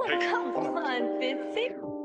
Come on, Bitsy.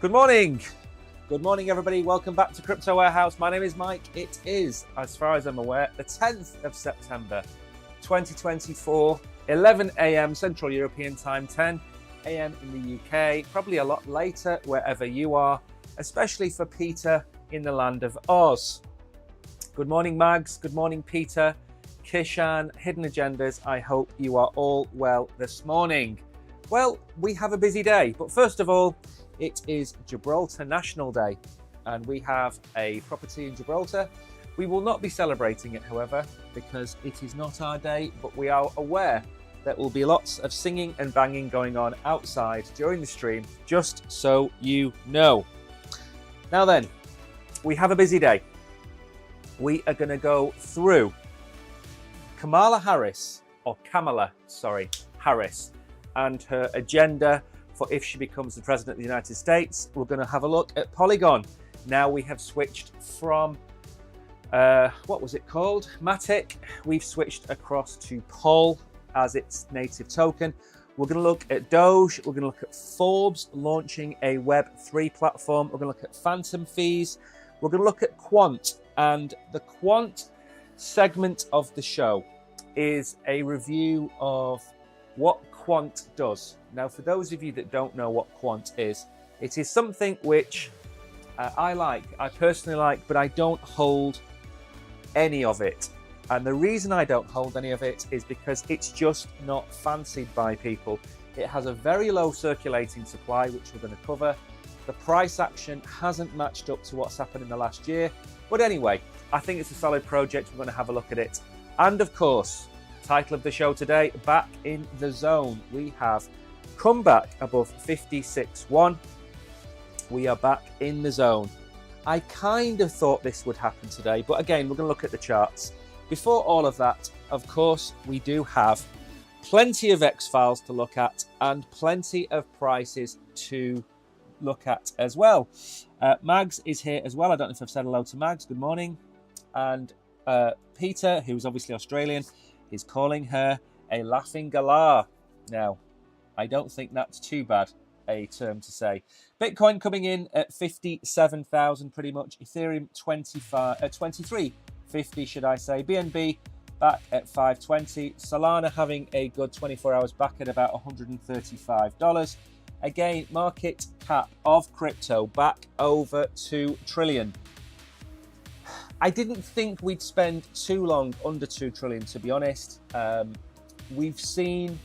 Good morning. Good morning, everybody. Welcome back to Crypto Warehouse. My name is Mike. It is, as far as I'm aware, the 10th of September, 2024, 11 a.m. Central European Time, 10 a.m. in the UK, probably a lot later wherever you are, especially for Peter in the land of Oz. Good morning, Mags. Good morning, Peter, Kishan, Hidden Agendas. I hope you are all well this morning. Well, we have a busy day, but first of all, it is Gibraltar National Day, and we have a property in Gibraltar. We will not be celebrating it, however, because it is not our day, but we are aware there will be lots of singing and banging going on outside during the stream, just so you know. Now then, we have a busy day. We are going to go through Kamala Harris, Harris, and her agenda for if she becomes the President of the United States. We're going to have a look at Polygon. Now we have switched from, what was it called? Matic. We've switched across to Pol as its native token. We're going to look at Doge. We're going to look at Forbes launching a Web3 platform. We're going to look at phantom fees. We're going to look at Quant. And the Quant segment of the show is a review of what Quant does. Now, for those of you that don't know what Quant is, it is something which I personally like, but I don't hold any of it. And the reason I don't hold any of it is because it's just not fancied by people. It has a very low circulating supply, which we're going to cover. The price action hasn't matched up to what's happened in the last year. But anyway, I think it's a solid project. We're going to have a look at it. And of course, title of the show today, Back in the Zone. We have come back above 56.1. We are back in the zone. I kind of thought this would happen today, but again, we're going to look at the charts. Before all of that, of course, we do have plenty of X-Files to look at and plenty of prices to look at as well. Mags is here as well. I don't know if I've said hello to Mags. Good morning. And Peter, who's obviously Australian, is calling her a laughing galah. Now, I don't think that's too bad a term to say. Bitcoin coming in at 57,000 pretty much. Ethereum 2350 should I say. BNB back at 520. Solana having a good 24 hours back at about $135. Again, market cap of crypto back over 2 trillion. I didn't think we'd spend too long under 2 trillion, to be honest. We've seen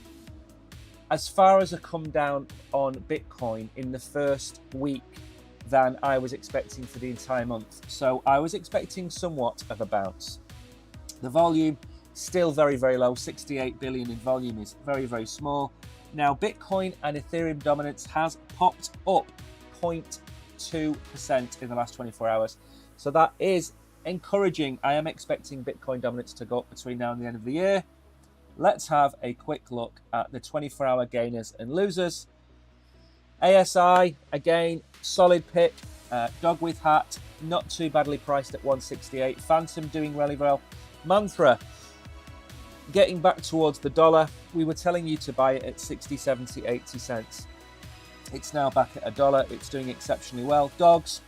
as far as a come down on Bitcoin in the first week than I was expecting for the entire month. So I was expecting somewhat of a bounce. The volume still very, very low. 68 billion in volume is very, very small. Now, Bitcoin and Ethereum dominance has popped up 0.2% in the last 24 hours. So that is encouraging. I am expecting Bitcoin dominance to go up between now and the end of the year. Let's have a quick look at the 24-hour gainers and losers. ASI, again, solid pick. Dog with hat, not too badly priced at 168. Phantom doing really well. Mantra, getting back towards the dollar. We were telling you to buy it at 60, 70, 80 cents. It's now back at $1. It's doing exceptionally well. Dogs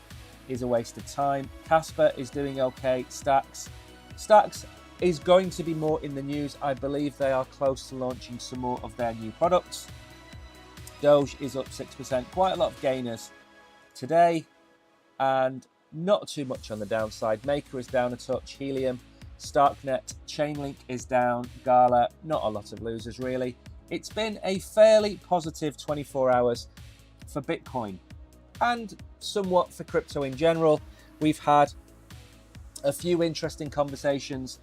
is a waste of time. Casper is doing okay. Stacks is going to be more in the news. I believe they are close to launching some more of their new products. Doge is up 6%. Quite a lot of gainers today, and not too much on the downside. Maker is down a touch. Helium, Starknet, Chainlink is down. Gala, not a lot of losers really. It's been a fairly positive 24 hours for Bitcoin and somewhat for crypto in general. We've had a few interesting conversations.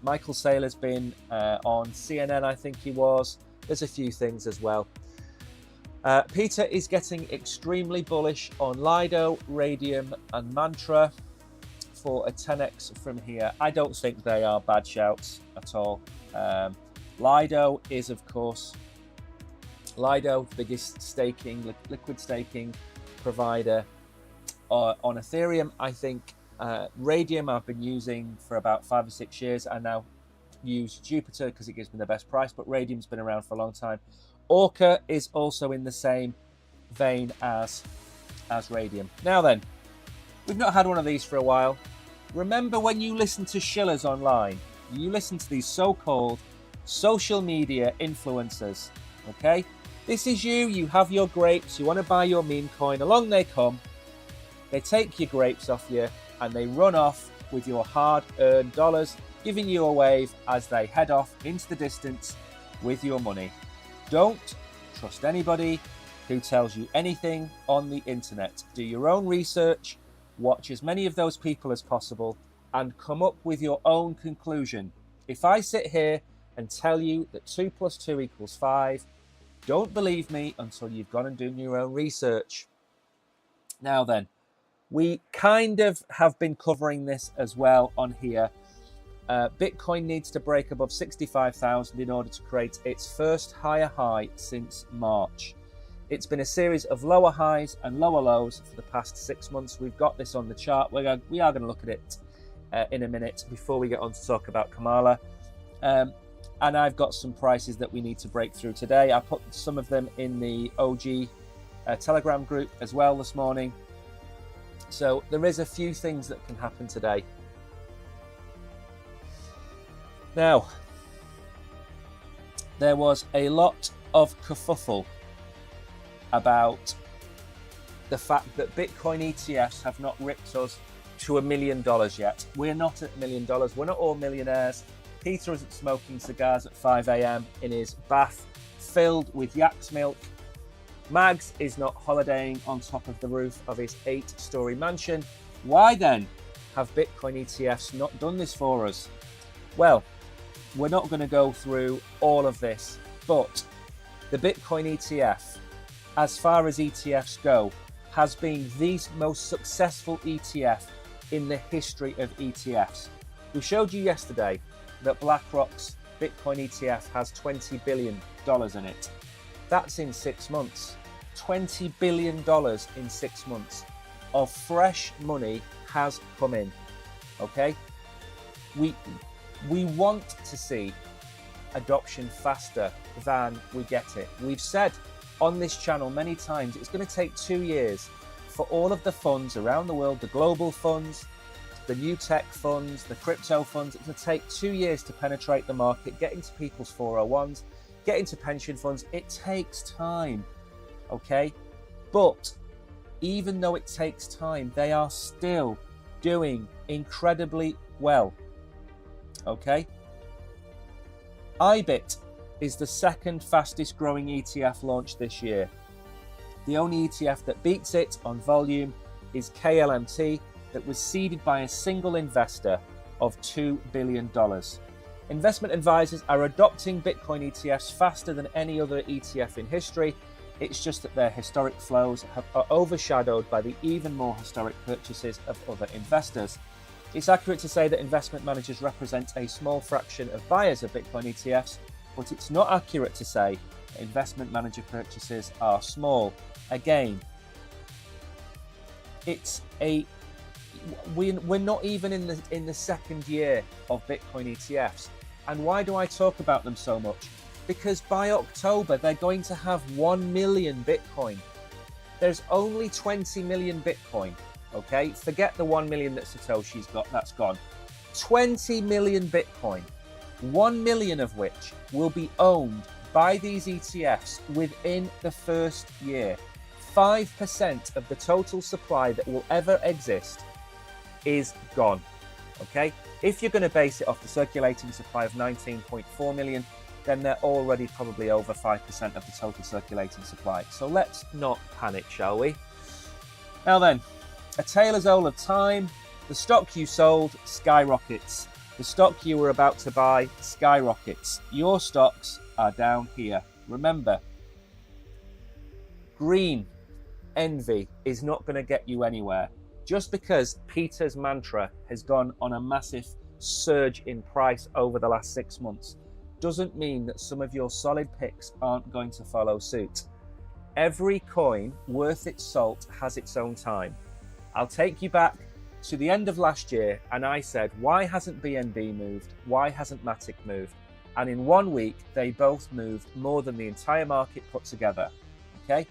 Michael Saylor's been on CNN, I think he was. There's a few things as well. Peter is getting extremely bullish on Lido, Radium and Mantra for a 10x from here. I don't think they are bad shouts at all. Lido is, of course, Lido, the biggest staking, liquid staking provider on Ethereum. I think Radium I've been using for about 5 or 6 years. I now use Jupiter because it gives me the best price, but Radium's been around for a long time. Orca is also in the same vein as as radium. Now then, we've not had one of these for a while. Remember when you listen to shillers online, you listen to these so-called social media influencers, okay? This is you have your grapes, you want to buy your meme coin, along they come, they take your grapes off you, and they run off with your hard-earned dollars, giving you a wave as they head off into the distance with your money. Don't trust anybody who tells you anything on the internet. Do your own research, watch as many of those people as possible, and come up with your own conclusion. If I sit here and tell you that 2 + 2 = 5, don't believe me until you've gone and done your own research. Now then, we kind of have been covering this as well on here. Bitcoin needs to break above 65,000 in order to create its first higher high since March. It's been a series of lower highs and lower lows for the past 6 months. We've got this on the chart. We are going to look at it in a minute before we get on to talk about Kamala. And I've got some prices that we need to break through today. I put some of them in the OG Telegram group as well this morning. So there is a few things that can happen today. Now, there was a lot of kerfuffle about the fact that Bitcoin ETFs have not ripped us to $1 million yet. We're not at $1 million. We're not all millionaires. Peter isn't smoking cigars at 5 a.m. in his bath filled with yak's milk. Mags is not holidaying on top of the roof of his 8-story mansion. Why then have Bitcoin ETFs not done this for us? Well, we're not going to go through all of this, but the Bitcoin ETF, as far as ETFs go, has been the most successful ETF in the history of ETFs. We showed you yesterday that BlackRock's Bitcoin ETF has $20 billion in it. That's in 6 months. $20 billion in 6 months of fresh money has come in. Okay? We want to see adoption faster than we get it. We've said on this channel many times it's going to take 2 years for all of the funds around the world, the global funds, the new tech funds, the crypto funds. It's going to take 2 years to penetrate the market, get into people's 401s, get into pension funds. It takes time, okay? But even though it takes time, they are still doing incredibly well, okay? IBIT is the second fastest growing ETF launched this year. The only ETF that beats it on volume is KLMT, that was seeded by a single investor of $2 billion. Investment advisors are adopting Bitcoin ETFs faster than any other ETF in history. It's just that their historic flows are overshadowed by the even more historic purchases of other investors. It's accurate to say that investment managers represent a small fraction of buyers of Bitcoin ETFs, but it's not accurate to say that investment manager purchases are small. Again, we're not even in the second year of Bitcoin ETFs. And why do I talk about them so much? Because by October they're going to have 1 million Bitcoin. There's only 20 million Bitcoin. Okay, forget the 1 million that Satoshi's got, that's gone. 20 million Bitcoin, 1 million of which will be owned by these ETFs within the first year. 5% of the total supply that will ever exist is gone, okay? If you're going to base it off the circulating supply of 19.4 million, then they're already probably over 5% of the total circulating supply. So let's not panic, shall we? Now then, a tale as old of time. The stock you sold skyrockets. The stock you were about to buy skyrockets. Your stocks are down here. Remember, green envy is not going to get you anywhere. Just because Peter's mantra has gone on a massive surge in price over the last 6 months doesn't mean that some of your solid picks aren't going to follow suit. Every coin worth its salt has its own time. I'll take you back to the end of last year, and I said, why hasn't BNB moved? Why hasn't Matic moved? And in 1 week, they both moved more than the entire market put together. Okay?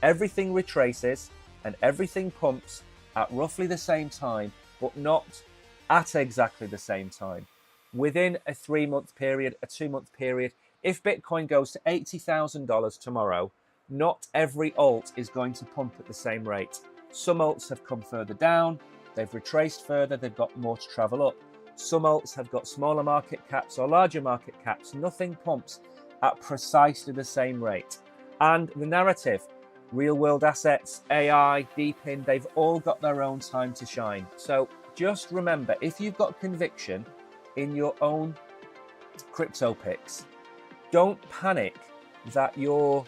Everything retraces. and everything pumps at roughly the same time, but not at exactly the same time. Within a 3-month period, a 2-month period, if Bitcoin goes to $80,000 tomorrow, not every alt is going to pump at the same rate. Some alts have come further down, they've retraced further, they've got more to travel up. Some alts have got smaller market caps or larger market caps. Nothing pumps at precisely the same rate. And the narrative, real world assets, AI, deepin, they've all got their own time to shine. So just remember, if you've got conviction in your own crypto picks, don't panic that your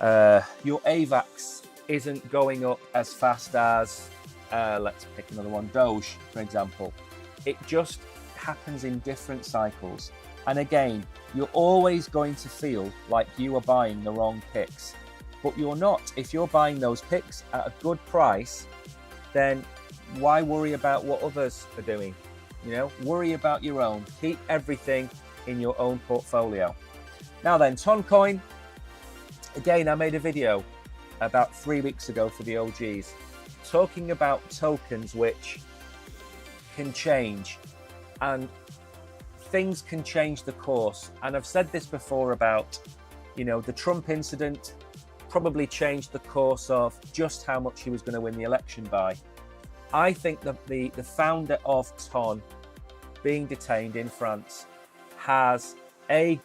AVAX isn't going up as fast as, let's pick another one, Doge, for example. It just happens in different cycles. And again, you're always going to feel like you are buying the wrong picks, but you're not. If you're buying those picks at a good price, then why worry about what others are doing? Worry about your own. Keep everything in your own portfolio. Now then, Toncoin. Again, I made a video about 3 weeks ago for the OGs talking about tokens which can change, and things can change the course. And I've said this before about, the Trump incident probably changed the course of just how much he was going to win the election by. I think that the founder of Ton being detained in France has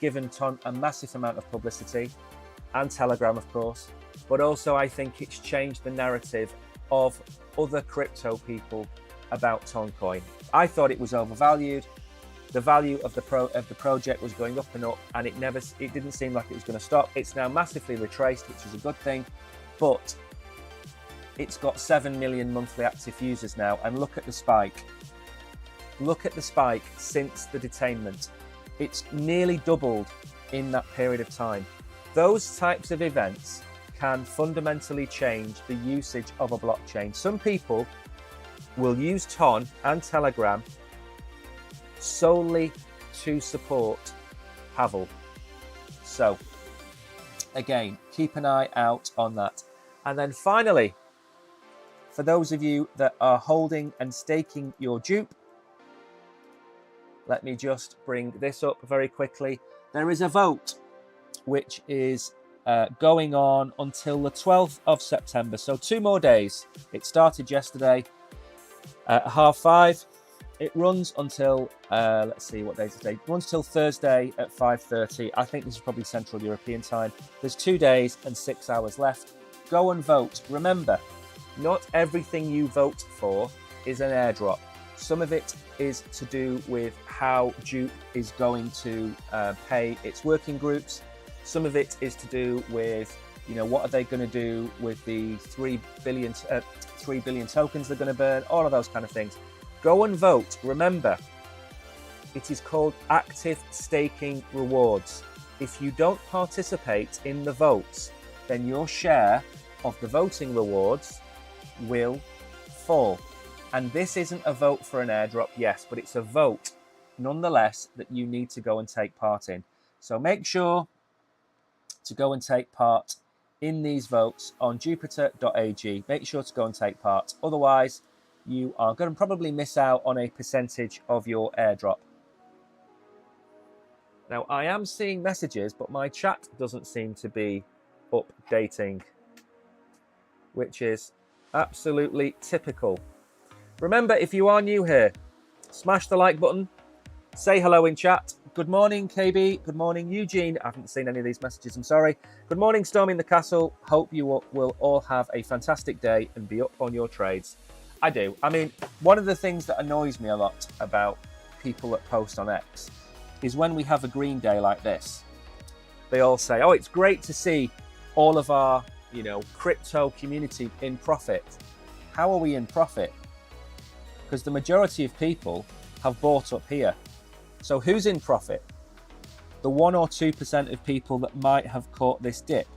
given Ton a massive amount of publicity, and Telegram, of course, but also I think it's changed the narrative of other crypto people about Toncoin. I thought it was overvalued. The value of the project was going up and up, and it didn't seem like it was going to stop. It's now massively retraced, which is a good thing, but it's got 7 million monthly active users now, and look at the spike. Look at the spike since the detainment. It's nearly doubled in that period of time. Those types of events can fundamentally change the usage of a blockchain. Some people will use Ton and Telegram solely to support Pavel. So again, keep an eye out on that. And then finally, for those of you that are holding and staking your dupe, let me just bring this up very quickly. There is a vote which is going on until the 12th of September. So 2 more days. It started yesterday at 5:30. It runs until, let's see what day is today. It runs till Thursday at 5:30. I think this is probably Central European time. There's 2 days and 6 hours left. Go and vote. Remember, not everything you vote for is an airdrop. Some of it is to do with how Dupe is going to pay its working groups. Some of it is to do with, what are they going to do with the 3 billion tokens they're going to burn, all of those kind of things. Go and vote. Remember, it is called active staking rewards. If you don't participate in the votes, then your share of the voting rewards will fall. And this isn't a vote for an airdrop, yes, but it's a vote nonetheless that you need to go and take part in. So make sure to go and take part in these votes on jupiter.ag. Make sure to go and take part. Otherwise, you are going to probably miss out on a percentage of your airdrop. Now, I am seeing messages, but my chat doesn't seem to be updating, which is absolutely typical. Remember, if you are new here, smash the like button, say hello in chat. Good morning, KB. Good morning, Eugene. I haven't seen any of these messages, I'm sorry. Good morning, Storming the Castle. Hope you will all have a fantastic day and be up on your trades. I do. I mean, one of the things that annoys me a lot about people that post on X is when we have a green day like this, they all say, oh, it's great to see all of our, crypto community in profit. How are we in profit? Because the majority of people have bought up here. So who's in profit? The 1 or 2% of people that might have caught this dip?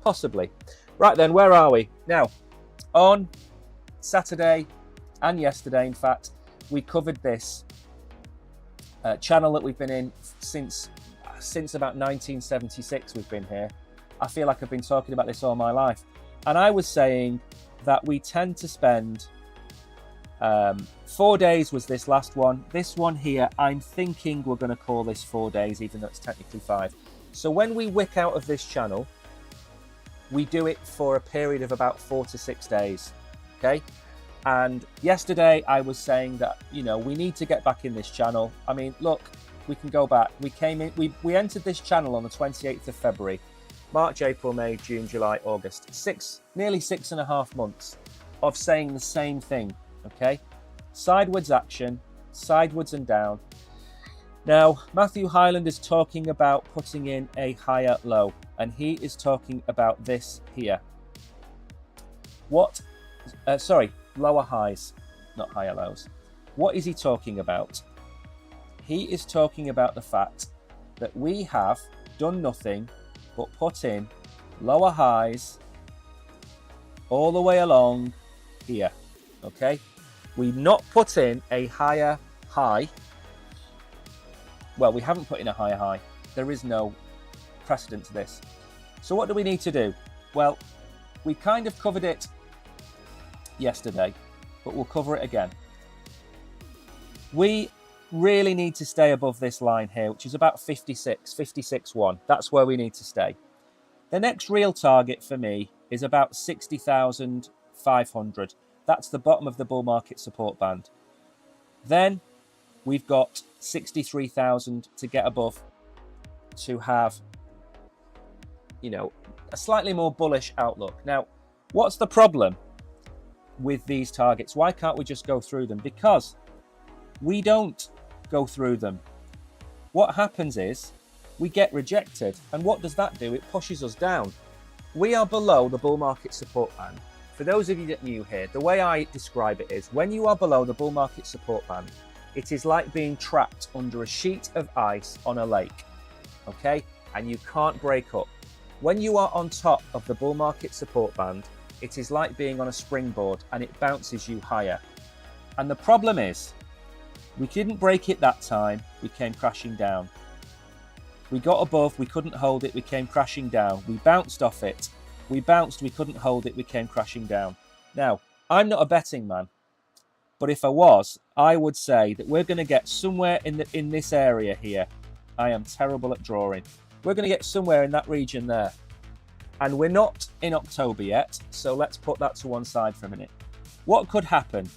Possibly. Right then, where are we? Now, on Saturday and yesterday, in fact, we covered this channel that we've been in since about 1976 we've been here. I feel like I've been talking about this all my life. And I was saying that we tend to spend 4 days was this last one. This one here, I'm thinking we're going to call this 4 days, even though it's technically 5. So when we wick out of this channel, we do it for a period of about 4 to 6 days. Okay. And yesterday I was saying that, you know, we need to get back in this channel. I mean, look, we can go back. We came in, we entered this channel on the 28th of February, March, April, May, June, July, August. Nearly 6.5 months of saying the same thing. Okay. Sideways action, sideways and down. Now, Matthew Hyland is talking about putting in a higher low, and he is talking about this here. Lower highs, not higher lows. What is he talking about? He is talking about the fact that we have done nothing but put in lower highs all the way along here, okay? We've not put in a higher high. Well, we haven't put in a higher high. There is no precedent to this. So what do we need to do? Well, we kind of covered it yesterday, but we'll cover it again. We really need to stay above this line here, which is about 56.1. That's where we need to stay. The next real target for me is about 60,500. That's the bottom of the bull market support band. Then we've got 63,000 to get above to have, you know, a slightly more bullish outlook. Now, what's the problem with these targets? Why can't we just go through them? Because we don't go through them. What happens is we get rejected. And what does that do? It pushes us down. We are below the bull market support band. For those of you that are new here, the way I describe it is when you are below the bull market support band, it is like being trapped under a sheet of ice on a lake, okay? And you can't break up. When you are on top of the bull market support band, it is like being on a springboard and it bounces you higher. And the problem is, we didn't break it that time, we came crashing down. We got above, we couldn't hold it, we came crashing down. We bounced off it. We bounced, we couldn't hold it, we came crashing down. Now, I'm not a betting man, but if I was, I would say that we're going to get somewhere in this area here. I am terrible at drawing. We're going to get somewhere in that region there. And we're not in October yet, so let's put that to one side for a minute. What could happen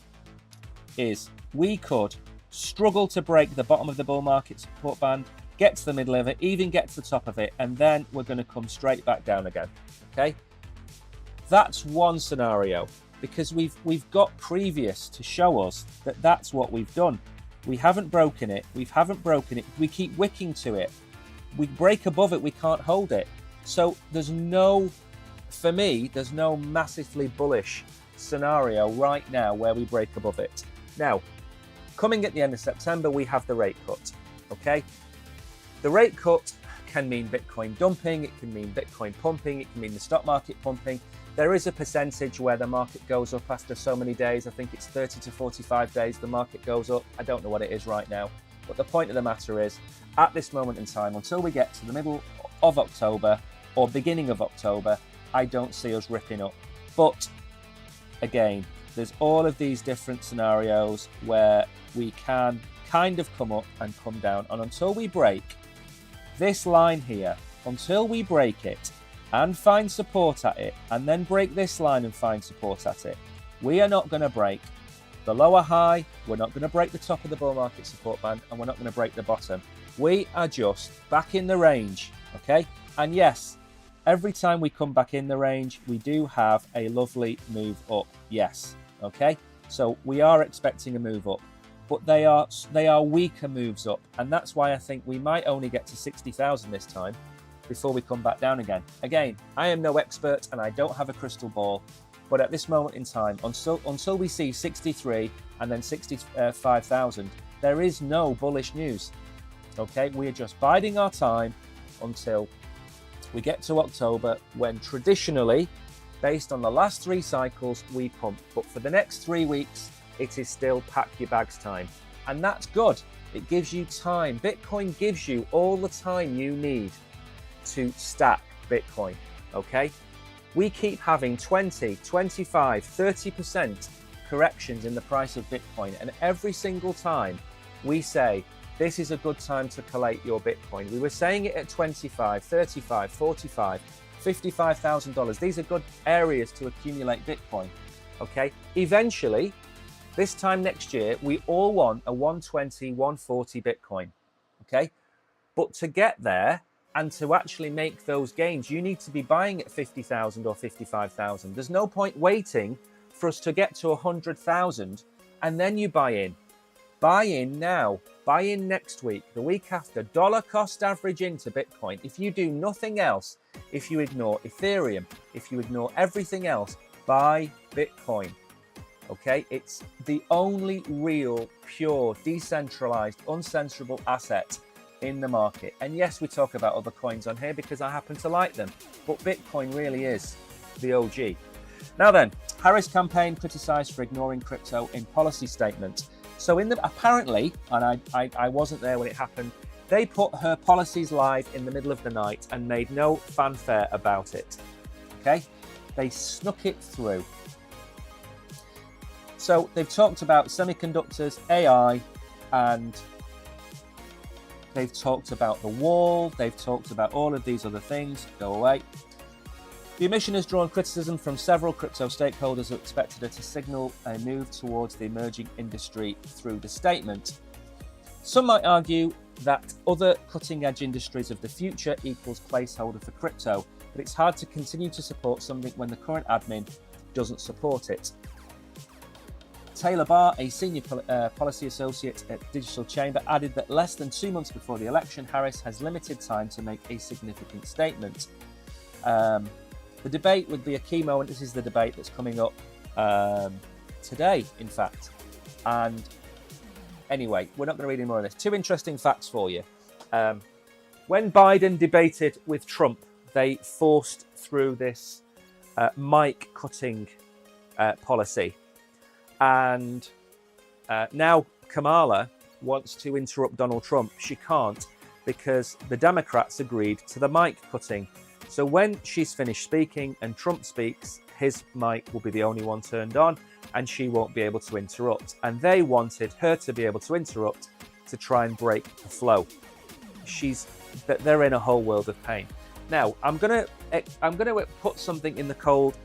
is we could struggle to break the bottom of the bull market support band, get to the middle of it, even get to the top of it, and then we're going to come straight back down again. Okay, that's one scenario because we've got previous to show us that that's what we've done. We haven't broken it. We keep wicking to it. We break above it. We can't hold it. So for me, there's no massively bullish scenario right now where we break above it. Now, coming at the end of September, we have the rate cut. Okay, the rate cut can mean Bitcoin dumping, it can mean Bitcoin pumping, it can mean the stock market pumping. There is a percentage where the market goes up after so many days. I think it's 30 to 45 days the market goes up. I don't know what it is right now. But the point of the matter is, at this moment in time, until we get to the middle of October or beginning of October, I don't see us ripping up. But again, there's all of these different scenarios where we can kind of come up and come down. And until we break this line here, until we break it and find support at it, and then break this line and find support at it, we are not going to break the lower high, we're not going to break the top of the bull market support band, and we're not going to break the bottom. We are just back in the range, okay? And yes, every time we come back in the range, we do have a lovely move up, yes, okay? So we are expecting a move up, but they are weaker moves up, and that's why I think we might only get to 60,000 this time before we come back down again. Again, I am no expert and I don't have a crystal ball, but at this moment in time, until we see 63 and then 65,000, there is no bullish news. Okay, we are just biding our time until we get to October, when traditionally, based on the last 3 cycles, we pump. But for the next 3 weeks, it is still pack your bags time. And that's good. It gives you time. Bitcoin gives you all the time you need to stack Bitcoin, okay? we keep having 20, 25, 30% corrections in the price of Bitcoin. And every single time we say, this is a good time to collate your Bitcoin. We were saying it at 25, 35, 45, $55,000. These are good areas to accumulate Bitcoin, okay? Eventually, this time next year, we all want a 120, 140 Bitcoin, okay? But to get there and to actually make those gains, you need to be buying at 50,000 or 55,000. There's no point waiting for us to get to 100,000 and then you buy in. Buy in now, buy in next week, the week after, dollar cost average into Bitcoin. If you do nothing else, if you ignore Ethereum, if you ignore everything else, buy Bitcoin, okay? It's the only real, pure, decentralized, uncensorable asset in the market. And yes, we talk about other coins on here because I happen to like them, but Bitcoin really is the OG. Now then, Harris campaign criticized for ignoring crypto in policy statement. So apparently, and I wasn't there when it happened, they put her policies live in the middle of the night and made no fanfare about it, okay? They snuck it through. So they've talked about semiconductors, AI, and they've talked about the wall, they've talked about all of these other things. Go away. The omission has drawn criticism from several crypto stakeholders who expected her to signal a move towards the emerging industry through the statement. Some might argue that other cutting-edge industries of the future equals placeholder for crypto, but it's hard to continue to support something when the current admin doesn't support it. Taylor Barr, a senior policy associate at Digital Chamber, added that less than 2 months before the election, Harris has limited time to make a significant statement. The debate would be a key moment. This is the debate that's coming up today, in fact. And anyway, we're not going to read any more of this. Two interesting facts for you. When Biden debated with Trump, they forced through this mic cutting policy. And now Kamala wants to interrupt Donald Trump. She can't because the Democrats agreed to the mic cutting. So when she's finished speaking and Trump speaks, his mic will be the only one turned on and she won't be able to interrupt. And they wanted her to be able to interrupt to try and break the flow. They're in a whole world of pain. Now, I'm gonna put something in the cold,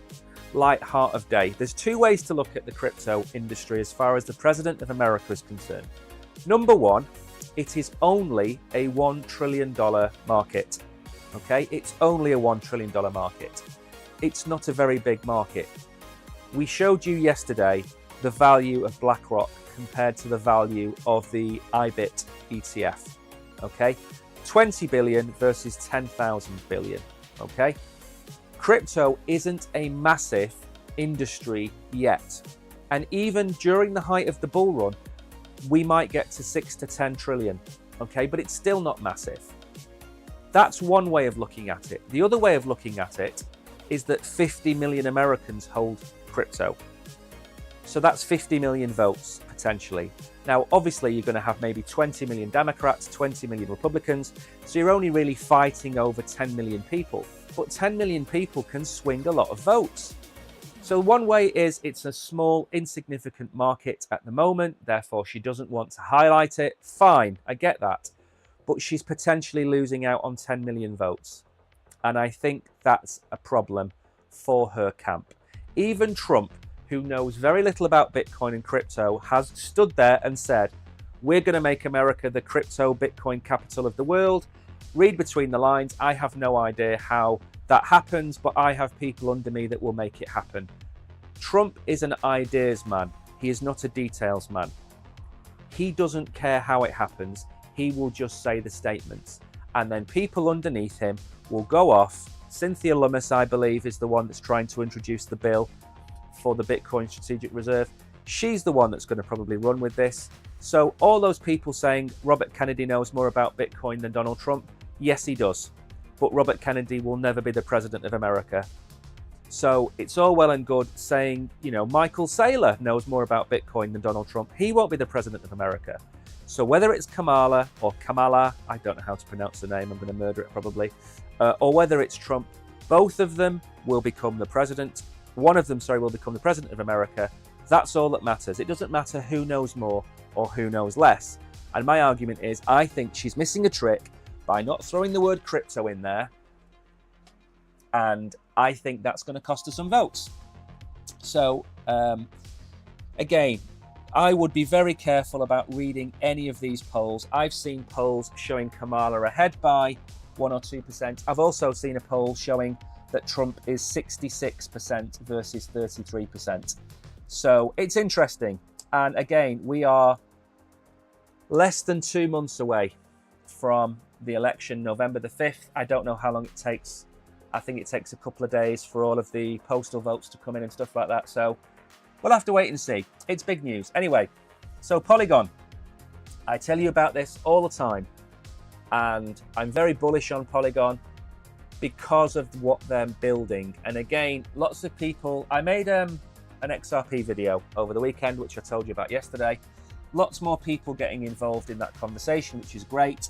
light heart of day. There's two ways to look at the crypto industry as far as the President of America is concerned. Number one, it is only a $1 trillion market. Okay, it's only a $1 trillion market. It's not a very big market. We showed you yesterday the value of BlackRock compared to the value of the IBIT ETF. Okay, 20 billion versus 10,000 billion. Okay, crypto isn't a massive industry yet. And even during the height of the bull run, we might get to 6 to 10 trillion. Okay, but it's still not massive. That's one way of looking at it. The other way of looking at it is that 50 million Americans hold crypto. So that's 50 million votes, potentially. Now, obviously, you're going to have maybe 20 million Democrats, 20 million Republicans. So you're only really fighting over 10 million people. But 10 million people can swing a lot of votes. So one way is it's a small, insignificant market at the moment. Therefore, she doesn't want to highlight it. Fine, I get that. But she's potentially losing out on 10 million votes. And I think that's a problem for her camp. Even Trump, who knows very little about Bitcoin and crypto, has stood there and said, we're going to make America the crypto Bitcoin capital of the world. Read between the lines. I have no idea how that happens, but I have people under me that will make it happen. Trump is an ideas man. He is not a details man. He doesn't care how it happens. He will just say the statements. And then people underneath him will go off. Cynthia Lummis, I believe, is the one that's trying to introduce the bill for the Bitcoin Strategic Reserve. She's the one that's going to probably run with this. So all those people saying Robert Kennedy knows more about Bitcoin than Donald Trump, yes, he does. But Robert Kennedy will never be the president of America. So it's all well and good saying, Michael Saylor knows more about Bitcoin than Donald Trump. He won't be the president of America. So whether it's Kamala or Kamala, I don't know how to pronounce the name, I'm going to murder it probably, or whether it's Trump, Both of them will become the president. One of them, will become the president of America. That's all that matters. It doesn't matter who knows more or who knows less. And my argument is, I think she's missing a trick by not throwing the word crypto in there. And I think that's going to cost her some votes. So, again, I would be very careful about reading any of these polls. I've seen polls showing Kamala ahead by 1 or 2%. I've also seen a poll showing that Trump is 66% versus 33%. So it's interesting. And again, we are less than 2 months away from the election, November the 5th. I don't know how long it takes. I think it takes a couple of days for all of the postal votes to come in and stuff like that. So we'll have to wait and see. It's big news. Anyway, so Polygon. I tell you about this all the time. And I'm very bullish on Polygon because of what they're building. And again, lots of people... I made an XRP video over the weekend, which I told you about yesterday. Lots more people getting involved in that conversation, which is great.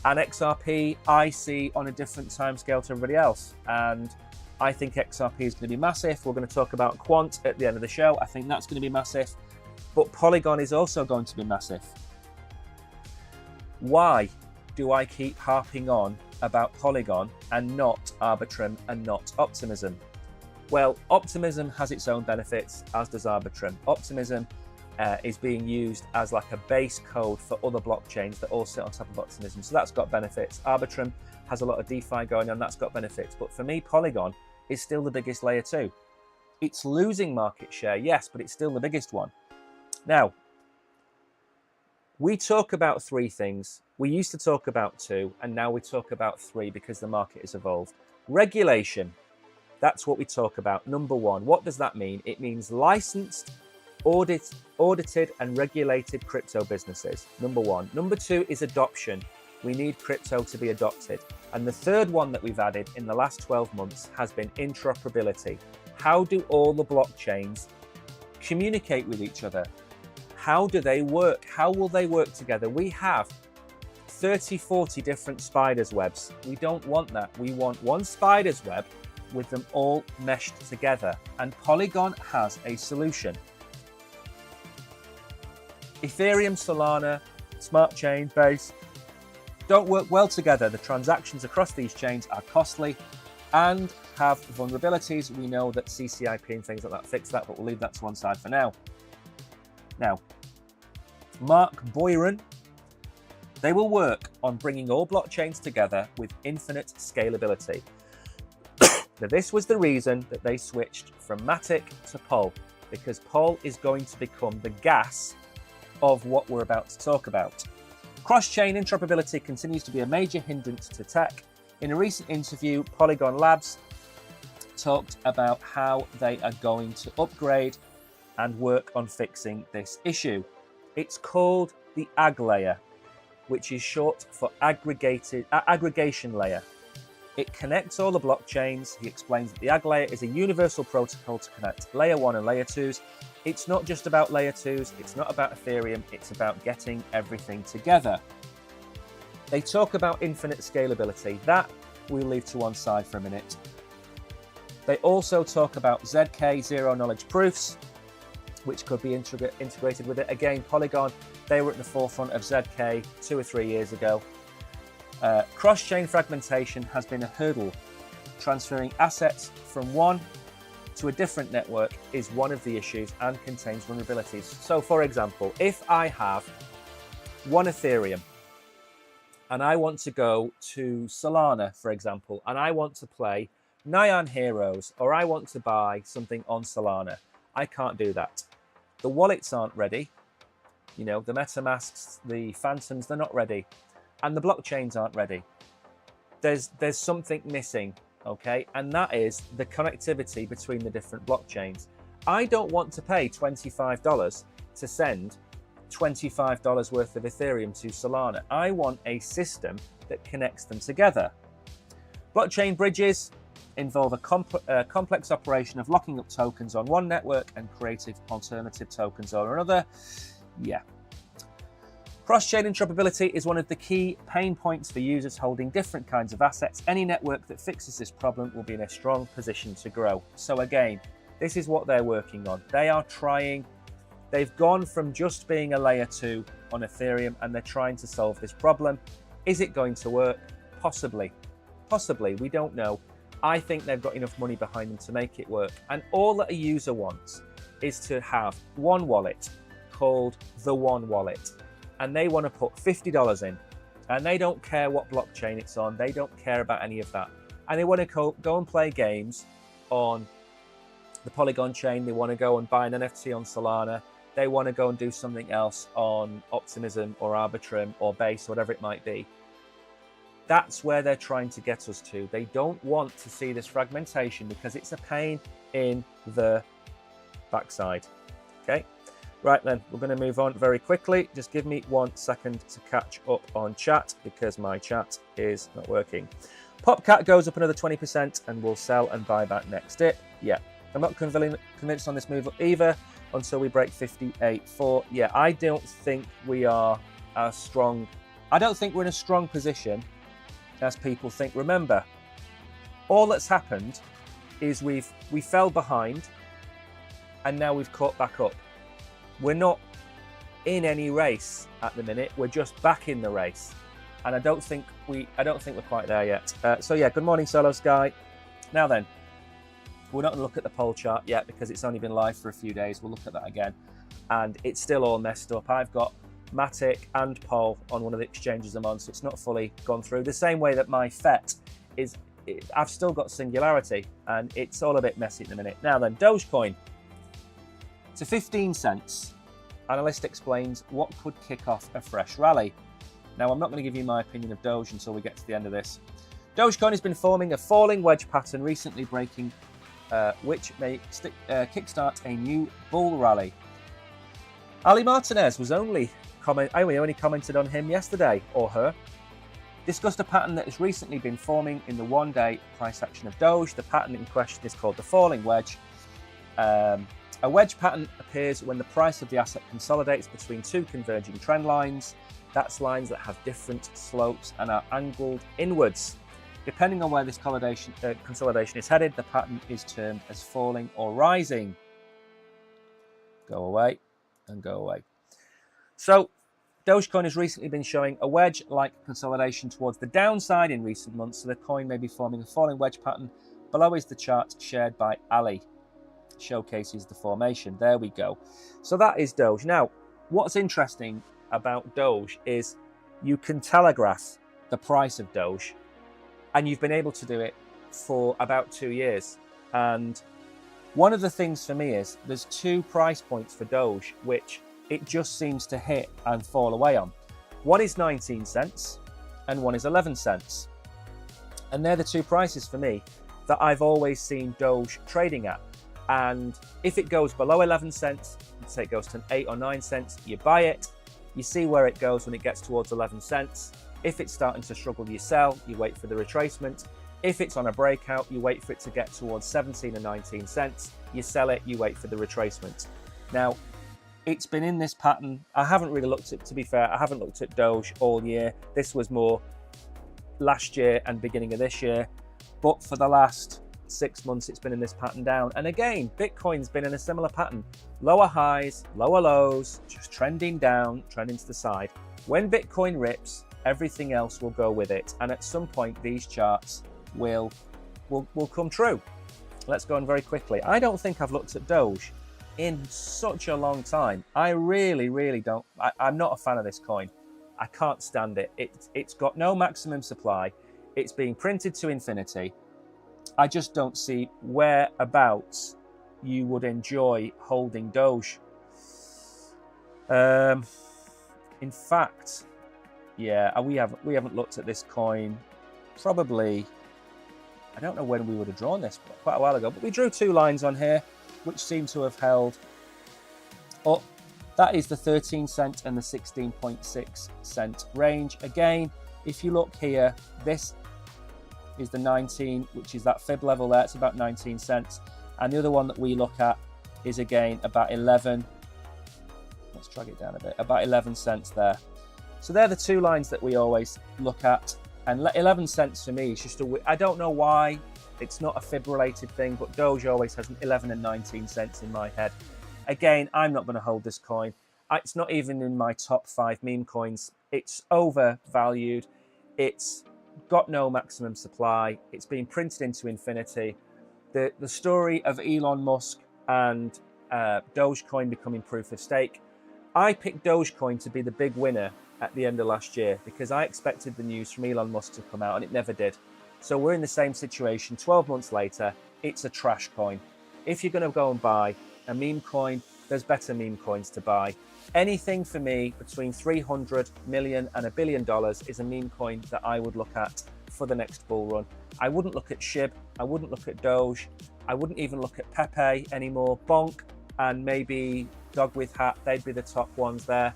And XRP, I see on a different timescale to everybody else. And I think XRP is going to be massive. We're going to talk about Quant at the end of the show. I think that's going to be massive. But Polygon is also going to be massive. Why do I keep harping on about Polygon and not Arbitrum and not Optimism? Well, Optimism has its own benefits, as does Arbitrum. Optimism is being used as like a base code for other blockchains that all sit on top of Optimism. So that's got benefits. Arbitrum has a lot of DeFi going on. That's got benefits. But for me, Polygon is still the biggest layer 2. It's losing market share, yes, but it's still the biggest one. Now, we talk about 3 things. We used to talk about 2, and now we talk about 3 because the market has evolved. Regulation. That's what we talk about. Number 1. What does that mean? It means licensed, audited and regulated crypto businesses. Number 1. Number 2 is adoption. We need crypto to be adopted. And the third one that we've added in the last 12 months has been interoperability. How do all the blockchains communicate with each other? How do they work? How will they work together? We have 30, 40 different spiders webs. We don't want that. We want one spider's web with them all meshed together. And Polygon has a solution. Ethereum, Solana, smart chain, Base don't work well together. The transactions across these chains are costly and have vulnerabilities. We know that CCIP and things like that fix that, but we'll leave that to one side for now. Now, Mark Boyron, they will work on bringing all blockchains together with infinite scalability. Now, this was the reason that they switched from Matic to Pol, because Pol is going to become the gas of what we're about to talk about. Cross-chain interoperability continues to be a major hindrance to tech. In a recent interview, Polygon Labs talked about how they are going to upgrade and work on fixing this issue. It's called the AG layer, which is short for aggregation layer. It connects all the blockchains. He explains that the AG layer is a universal protocol to connect layer 1 and layer 2s. It's not just about layer 2s, it's not about Ethereum, it's about getting everything together. They talk about infinite scalability. That we'll leave to one side for a minute. They also talk about ZK, zero knowledge proofs, which could be integrated with it. Again, Polygon, they were at the forefront of ZK 2 or 3 years ago. Cross-chain fragmentation has been a hurdle. Transferring assets from one to a different network is one of the issues and contains vulnerabilities. So, for example, if I have one Ethereum and I want to go to Solana, for example, and I want to play Nyan Heroes, or I want to buy something on Solana, I can't do that. The wallets aren't ready. You know, the MetaMasks, the Phantoms, they're not ready. And the blockchains aren't ready. There's something missing, okay? And that is the connectivity between the different blockchains. I don't want to pay $25 to send $25 worth of Ethereum to Solana. I want a system that connects them together. Blockchain bridges involve a complex operation of locking up tokens on one network and creating alternative tokens on another. Yeah. Cross-chain interoperability is one of the key pain points for users holding different kinds of assets. Any network that fixes this problem will be in a strong position to grow. So again, this is what they're working on. They've gone from just being a layer 2 on Ethereum, and they're trying to solve this problem. Is it going to work? Possibly. Possibly, we don't know. I think they've got enough money behind them to make it work. And all that a user wants is to have one wallet called the One Wallet. And they want to put $50 in, and they don't care what blockchain it's on. They don't care about any of that. And they want to go and play games on the Polygon chain. They want to go and buy an NFT on Solana. They want to go and do something else on Optimism or Arbitrum or Base, whatever it might be. That's where they're trying to get us to. They don't want to see this fragmentation because it's a pain in the backside. Okay. Right then, we're going to move on very quickly. Just give me 1 second to catch up on chat because my chat is not working. Popcat goes up another 20% and will sell and buy back next dip. Yeah, I'm not convinced on this move either until we break 58.4. Yeah, I don't think we are as strong. I don't think we're in a strong position as people think. Remember, all that's happened is we fell behind and now we've caught back up. We're not in any race at the minute. We're just back in the race, and I don't think we're quite there yet. So yeah, good morning, Solo Sky. Now then, we're not going to look at the poll chart yet because it's only been live for a few days. We'll look at that again, and it's still all messed up. I've got Matic and Poll on one of the exchanges I'm on, so it's not fully gone through. The same way that my FET is, I've still got Singularity, and it's all a bit messy at the minute. Now then, Dogecoin to 15 cents. Analyst explains what could kick off a fresh rally. Now, I'm not going to give you my opinion of Doge until we get to the end of this. Dogecoin has been forming a falling wedge pattern, recently breaking, which may kickstart a new bull rally. Ali Martinez was only commented on him yesterday, or her. Discussed a pattern that has recently been forming in the one-day price action of Doge. The pattern in question is called the falling wedge. A wedge pattern appears when the price of the asset consolidates between two converging trend lines. That's lines that have different slopes and are angled inwards. Depending on where this consolidation is headed, the pattern is termed as falling or rising. Go away and go away. So, Dogecoin has recently been showing a wedge-like consolidation towards the downside in recent months, so the coin may be forming a falling wedge pattern. Below is the chart shared by Ali. Showcases the formation. There we go. So that is Doge. Now, what's interesting about Doge is you can telegraph the price of Doge, and you've been able to do it for about 2 years. And one of the things for me is there's 2 price points for Doge which it just seems to hit and fall away on. One is 19 cents and one is 11 cents. And they're the 2 prices for me that I've always seen Doge trading at. And if it goes below 11 cents, let's say it goes to 8 or 9 cents, you buy it, you see where it goes when it gets towards 11 cents. If it's starting to struggle, you sell, you wait for the retracement. If it's on a breakout, you wait for it to get towards 17 or 19 cents, you sell it, you wait for the retracement. Now, it's been in this pattern. I haven't really looked at, to be fair, I haven't looked at Doge all year. This was more last year and beginning of this year. But for the last 6 months, it's been in this pattern down. And again, Bitcoin's been in a similar pattern. Lower highs, lower lows, just trending down, trending to the side. When Bitcoin rips, everything else will go with it. And at some point, these charts will come true. Let's go on very quickly. I don't think I've looked at Doge in such a long time. I really don't. I'm not a fan of this coin. I can't stand it. It's got no maximum supply. It's being printed to infinity. I just don't see whereabouts you would enjoy holding Doge. In fact, yeah, we haven't looked at this coin probably. I don't know when we would have drawn this, but quite a while ago. But we drew 2 lines on here, which seem to have held up. That is the 13 cent and the 16.6 cent range. Again, if you look here, this is the 19, which is that fib level there. It's about 19 cents. And the other one that we look at is again about 11. Let's drag it down a bit. About 11 cents there. So they're the two lines that we always look at. And 11 cents for me is just I don't know why. It's not a fib related thing, but Doge always has an 11 and 19 cents in my head. Again, I'm not going to hold this coin. It's not even in my top 5 meme coins. It's overvalued. It's got no maximum supply. It's been printed into infinity. The story of Elon Musk and Dogecoin becoming proof of stake. I picked Dogecoin to be the big winner at the end of last year because I expected the news from Elon Musk to come out and it never did. So we're in the same situation 12 months later. It's a trash coin. If you're going to go and buy a meme coin, there's better meme coins to buy. Anything for me between 300 million and $1 billion is a meme coin that I would look at for the next bull run. I wouldn't look at SHIB. I wouldn't look at Doge. I wouldn't even look at Pepe anymore. Bonk and maybe Dog with Hat, they'd be the top ones there.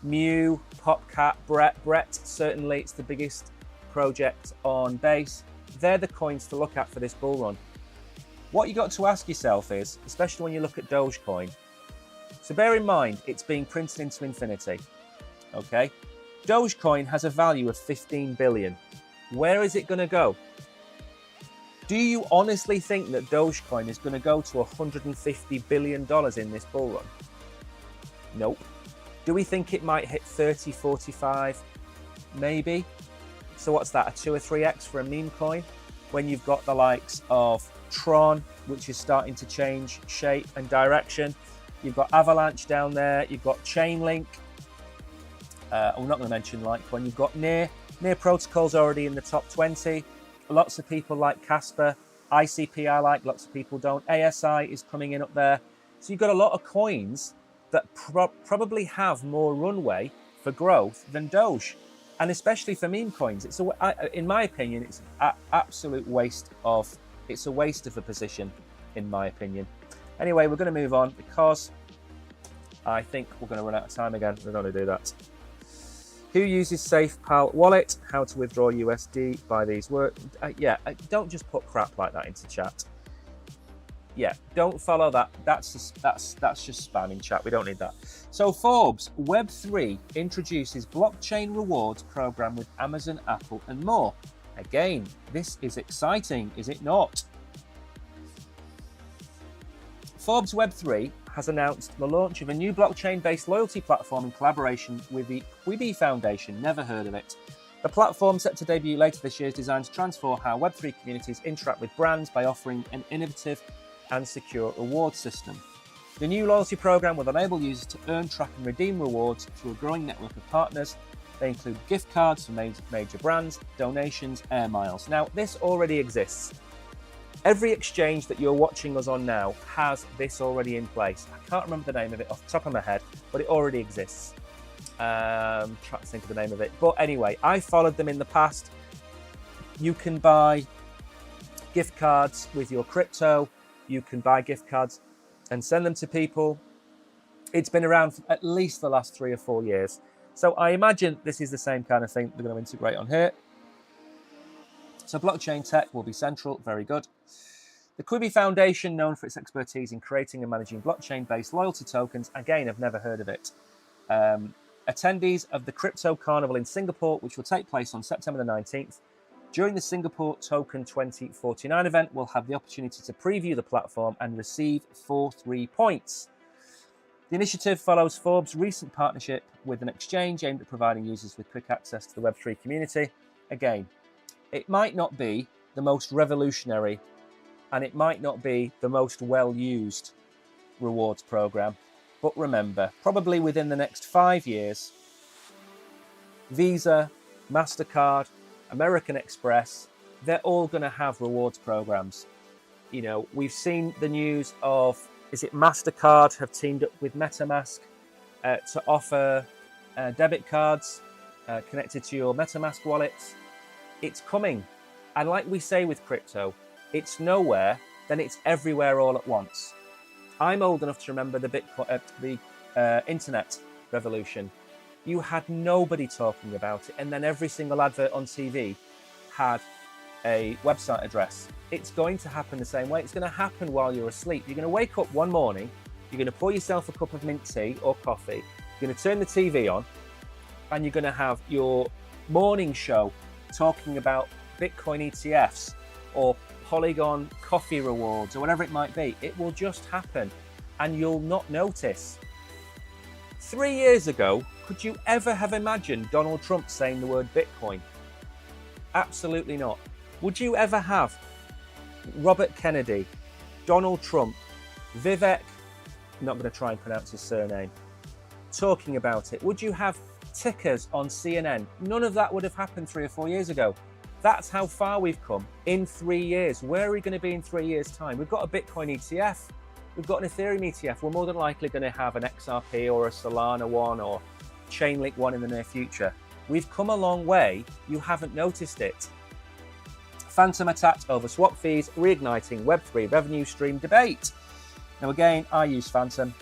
Mew, Popcat, Brett, certainly it's the biggest project on base. They're the coins to look at for this bull run. What you got to ask yourself is, especially when you look at Dogecoin, so bear in mind it's being printed into infinity. Okay, Dogecoin has a value of 15 billion. Where is it going to go? Do you honestly think that Dogecoin is going to go to $150 billion in this bull run? Nope. Do we think it might hit 30, 45? Maybe. So what's that, a 2 or 3x for a meme coin? When you've got the likes of Tron, which is starting to change shape and direction. You've got Avalanche down there. You've got Chainlink. I'm not going to mention Litecoin. You've got Near Protocol's already in the top 20. Lots of people like Casper. ICP I like, lots of people don't. ASI is coming in up there. So you've got a lot of coins that probably have more runway for growth than Doge. And especially for meme coins, in my opinion, it's an absolute waste of a position, in my opinion. Anyway, we're going to move on because I think we're going to run out of time again. We're going to do that. Who uses SafePal wallet? How to withdraw USD by these words? Don't just put crap like that into chat. Yeah, don't follow that. That's just spam in chat. We don't need that. So Forbes Web3 introduces blockchain rewards program with Amazon, Apple, and more. Again, this is exciting, is it not? Forbes Web3 has announced the launch of a new blockchain-based loyalty platform in collaboration with the Quibi Foundation. Never heard of it. The platform, set to debut later this year, is designed to transform how Web3 communities interact with brands by offering an innovative and secure reward system. The new loyalty program will enable users to earn, track, and redeem rewards through a growing network of partners. They include gift cards from major brands, donations, air miles. Now, this already exists. Every exchange that you're watching us on now has this already in place. I can't remember the name of it off the top of my head, but it already exists. Trying to think of the name of it. But anyway, I followed them in the past. You can buy gift cards with your crypto. You can buy gift cards and send them to people. It's been around for at least the last 3 or 4 years. So I imagine this is the same kind of thing they're going to integrate on here. So blockchain tech will be central. Very good. The Quibi Foundation, known for its expertise in creating and managing blockchain-based loyalty tokens. Again, I've never heard of it. Attendees of the Crypto Carnival in Singapore, which will take place on September the 19th, during the Singapore Token 2049 event, will have the opportunity to preview the platform and receive 4-3 points. The initiative follows Forbes' recent partnership with an exchange aimed at providing users with quick access to the Web3 community. Again, it might not be the most revolutionary and it might not be the most well-used rewards program, but remember, probably within the next 5 years, Visa, MasterCard, American Express, they're all going to have rewards programs. You know, we've seen the news of, is it MasterCard have teamed up with MetaMask to offer debit cards connected to your MetaMask wallets. It's coming. And like we say with crypto, it's nowhere, then it's everywhere all at once. I'm old enough to remember the internet revolution. You had nobody talking about it, and then every single advert on TV had a website address. It's going to happen the same way. It's going to happen while you're asleep. You're going to wake up one morning, you're going to pour yourself a cup of mint tea or coffee, you're going to turn the TV on, and you're going to have your morning show talking about Bitcoin ETFs or Polygon coffee rewards or whatever it might be. It will just happen and you'll not notice. 3 years ago, could you ever have imagined Donald Trump saying the word Bitcoin? Absolutely not. Would you ever have Robert Kennedy, Donald Trump, Vivek, I'm not going to try and pronounce his surname, talking about it? Would you have tickers on CNN? None of that would have happened 3 or 4 years ago. That's how far we've come in 3 years. Where are we going to be in 3 years' time? We've got a Bitcoin ETF. We've got an Ethereum ETF. We're more than likely going to have an XRP or a Solana one or Chainlink one in the near future. We've come a long way. You haven't noticed it. Phantom attacked over swap fees, reigniting Web3 revenue stream debate. Now again, I use Phantom.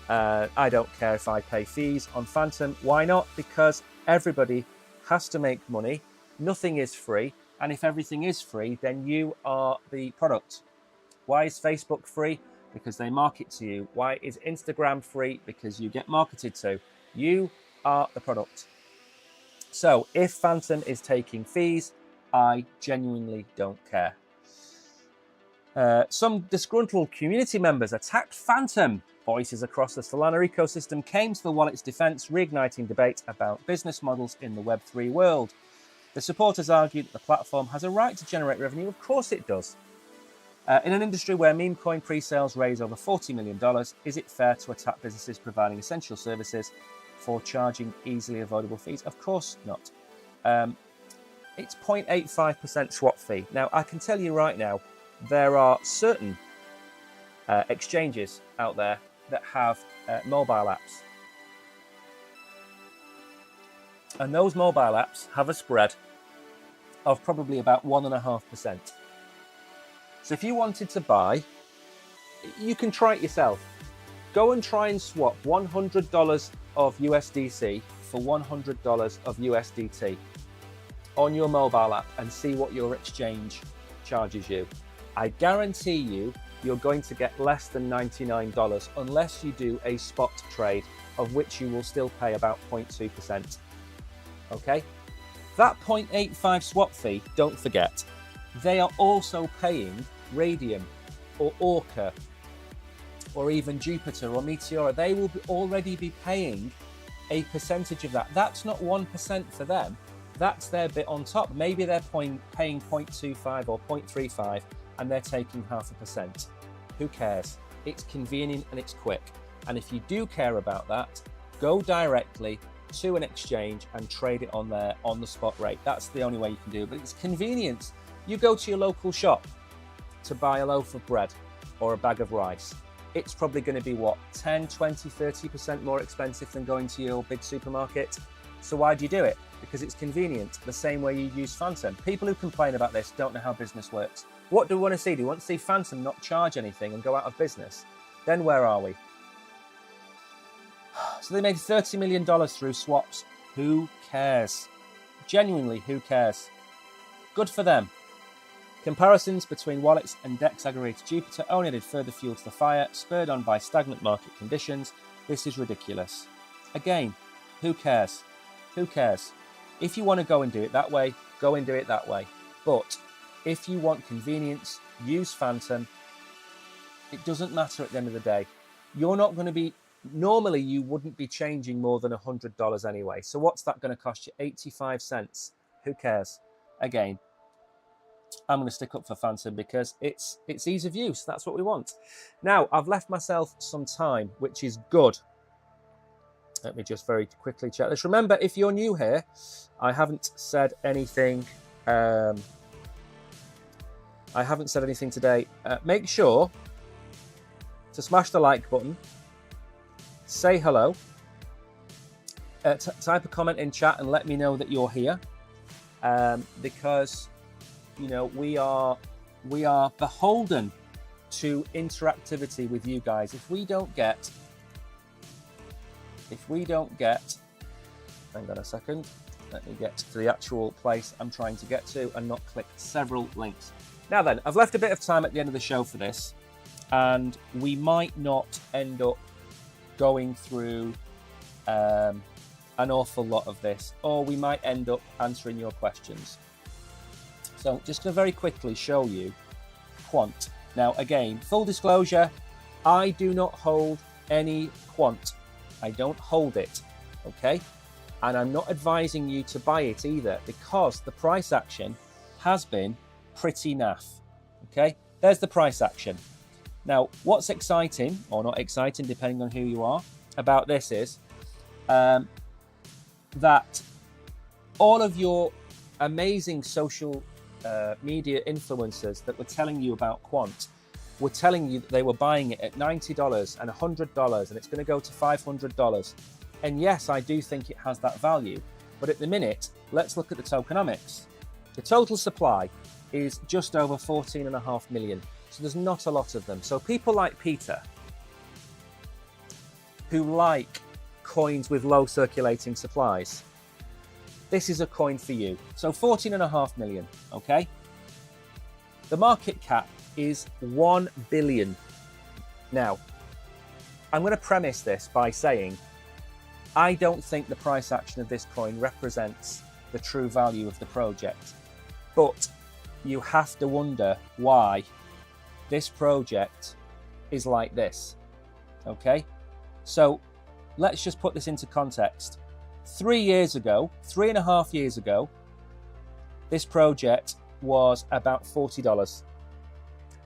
I don't care if I pay fees on Phantom. Why not? Because everybody has to make money. Nothing is free. And if everything is free, then you are the product. Why is Facebook free? Because they market to you. Why is Instagram free? Because you get marketed to. You are the product. So if Phantom is taking fees, I genuinely don't care. Some disgruntled community members attacked Phantom. Voices across the Solana ecosystem came to the wallet's defense, reigniting debate about business models in the Web3 world. The supporters argued that the platform has a right to generate revenue. Of course it does. In an industry where meme coin pre-sales raise over $40 million, is it fair to attack businesses providing essential services for charging easily avoidable fees? Of course not. It's 0.85% swap fee. Now, I can tell you right now, there are certain exchanges out there that have mobile apps. And those mobile apps have a spread of probably about 1.5%. So if you wanted to buy, you can try it yourself. Go and try and swap $100 of USDC for $100 of USDT on your mobile app and see what your exchange charges you. I guarantee you, you're going to get less than $99 unless you do a spot trade, of which you will still pay about 0.2%. Okay? That 0.85 swap fee, don't forget, they are also paying Radium or Orca or even Jupiter or Meteora. They will already be paying a percentage of that. That's not 1% for them. That's their bit on top. Maybe they're paying 0.25 or 0.35 and they're taking 0.5%. Who cares? It's convenient and it's quick. And if you do care about that, go directly to an exchange and trade it on there on the spot rate. That's the only way you can do it. But it's convenience. You go to your local shop to buy a loaf of bread or a bag of rice. It's probably going to be what, 10, 20, 30% more expensive than going to your big supermarket. So why do you do it? Because it's convenient, the same way you use Phantom. People who complain about this don't know how business works. What do we want to see? Do we want to see Phantom not charge anything and go out of business? Then where are we? So they made $30 million through swaps. Who cares? Genuinely, who cares? Good for them. Comparisons between wallets and DEX aggregator Jupiter only added further fuel to the fire, spurred on by stagnant market conditions. This is ridiculous. Again, who cares? Who cares? If you want to go and do it that way, go and do it that way. But if you want convenience, use Phantom. It doesn't matter at the end of the day. You're not going to be, normally you wouldn't be changing more than $100 anyway. So what's that going to cost you? 85 cents. Who cares? Again, I'm going to stick up for Phantom because it's ease of use. That's what we want. Now, I've left myself some time, which is good. Let me just very quickly check this. Remember, if you're new here, I haven't said anything. I haven't said anything today. Make sure to smash the like button. Say hello. Type a comment in chat and let me know that you're here. Because you know we are beholden to interactivity with you guys. If we don't get, hang on a second, let me get to the actual place I'm trying to get to and not click several links. Now then, I've left a bit of time at the end of the show for this, and we might not end up going through an awful lot of this, or we might end up answering your questions. So just to very quickly show you quant. Now again, full disclosure, I do not hold any quant. I don't hold it, okay? And I'm not advising you to buy it either, because the price action has been pretty naff, okay? There's the price action. Now, what's exciting, or not exciting, depending on who you are, about this is that all of your amazing social media influencers that were telling you about quant were telling you that they were buying it at $90 and $100 and it's going to go to $500. And yes, I do think it has that value. But at the minute, let's look at the tokenomics. The total supply is just over 14.5 million. So there's not a lot of them. So people like Peter, who like coins with low circulating supplies, this is a coin for you. So 14.5 million, okay? The market cap is 1 billion. Now, I'm going to premise this by saying I don't think the price action of this coin represents the true value of the project. But you have to wonder why this project is like this, okay? So let's just put this into context. 3 years ago, 3.5 years ago, this project was about $40.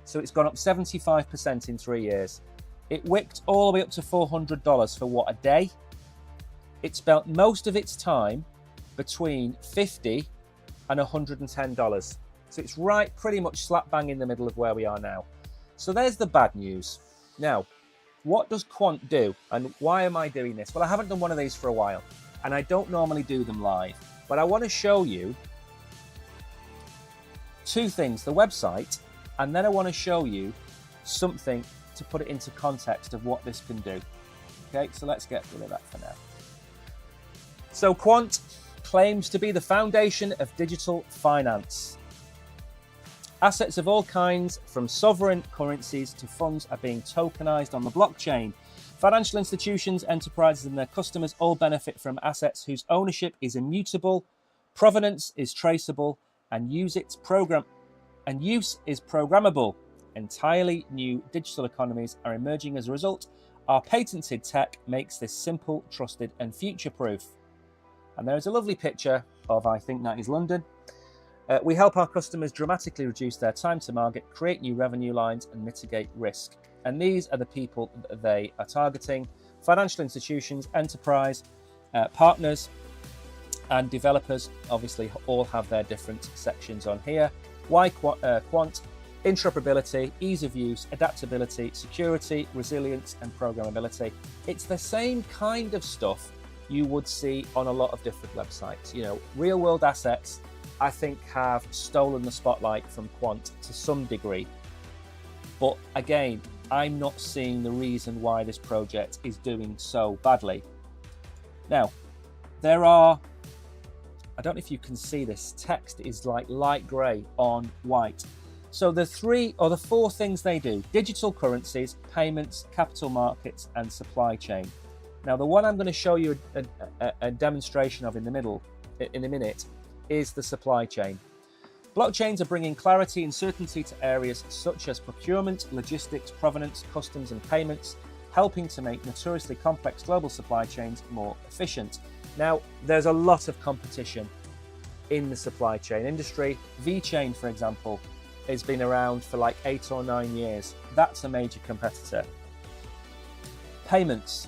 So it's gone up 75% in 3 years. It wicked all the way up to $400 for what, a day? It spent most of its time between $50 and $110. So it's right pretty much slap bang in the middle of where we are now. So there's the bad news. Now, what does quant do? And why am I doing this? Well, I haven't done one of these for a while, and I don't normally do them live, but I want to show you two things, the website, and then I want to show you something to put it into context of what this can do. Okay, so let's get rid of that for now. So quant claims to be the foundation of digital finance. Assets of all kinds, from sovereign currencies to funds, are being tokenized on the blockchain. Financial institutions, enterprises, and their customers all benefit from assets whose ownership is immutable, provenance is traceable, and use is programmable. Entirely new digital economies are emerging as a result. Our patented tech makes this simple, trusted, and future-proof. And there is a lovely picture of, I think that is London. We help our customers dramatically reduce their time to market, create new revenue lines, and mitigate risk. And these are the people that they are targeting: financial institutions, enterprise, partners, and developers. Obviously, all have their different sections on here. Why quant? Interoperability, ease of use, adaptability, security, resilience, and programmability. It's the same kind of stuff you would see on a lot of different websites. You know, real world assets, I think, have stolen the spotlight from quant to some degree. But again, I'm not seeing the reason why this project is doing so badly. Now, there are, I don't know if you can see this, text is like light grey on white. So the three or the four things they do: digital currencies, payments, capital markets, and supply chain. Now, the one I'm going to show you a demonstration of in a minute is the supply chain. Blockchains are bringing clarity and certainty to areas such as procurement, logistics, provenance, customs, and payments, helping to make notoriously complex global supply chains more efficient. Now, there's a lot of competition in the supply chain industry. VeChain, for example, has been around for like 8 or 9 years. That's a major competitor. Payments.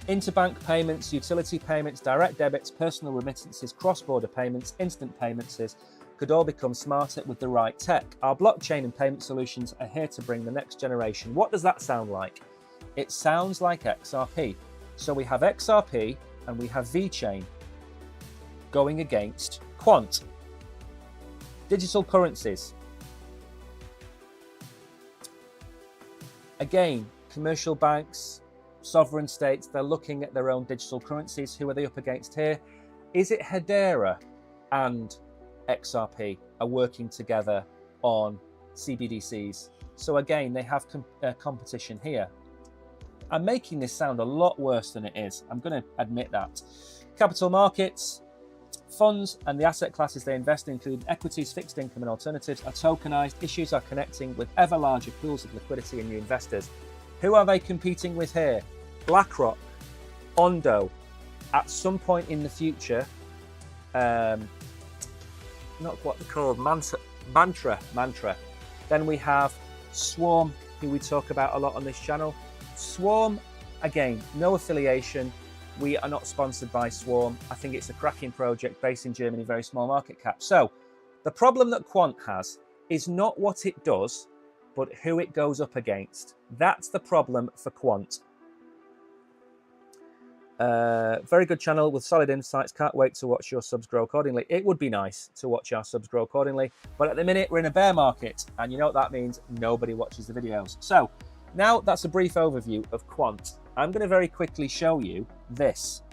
Interbank payments, utility payments, direct debits, personal remittances, cross-border payments, instant payments could all become smarter with the right tech. Our blockchain and payment solutions are here to bring the next generation. What does that sound like? It sounds like XRP. So we have XRP and we have VeChain going against quant. Digital currencies. Again, commercial banks, sovereign states, they're looking at their own digital currencies. Who are they up against here? Is it Hedera and XRP are working together on CBDCs? So again, they have competition here. I'm making this sound a lot worse than it is. I'm going to admit that. Capital markets, funds and the asset classes they invest in, including equities, fixed income and alternatives, are tokenized. Issues are connecting with ever larger pools of liquidity and new investors. Who are they competing with here? BlackRock, Ondo, at some point in the future, not what they're called, Mantra. Then we have Swarm, who we talk about a lot on this channel. Swarm, again, no affiliation. We are not sponsored by Swarm. I think it's a cracking project based in Germany, very small market cap. So the problem that Quant has is not what it does, but who it goes up against. That's the problem for Quant. Very good channel with solid insights. Can't wait to watch your subs grow accordingly. It would be nice to watch our subs grow accordingly, but at the minute we're in a bear market, and you know what that means? Nobody watches the videos. So now that's a brief overview of Quant. I'm going to very quickly show you this.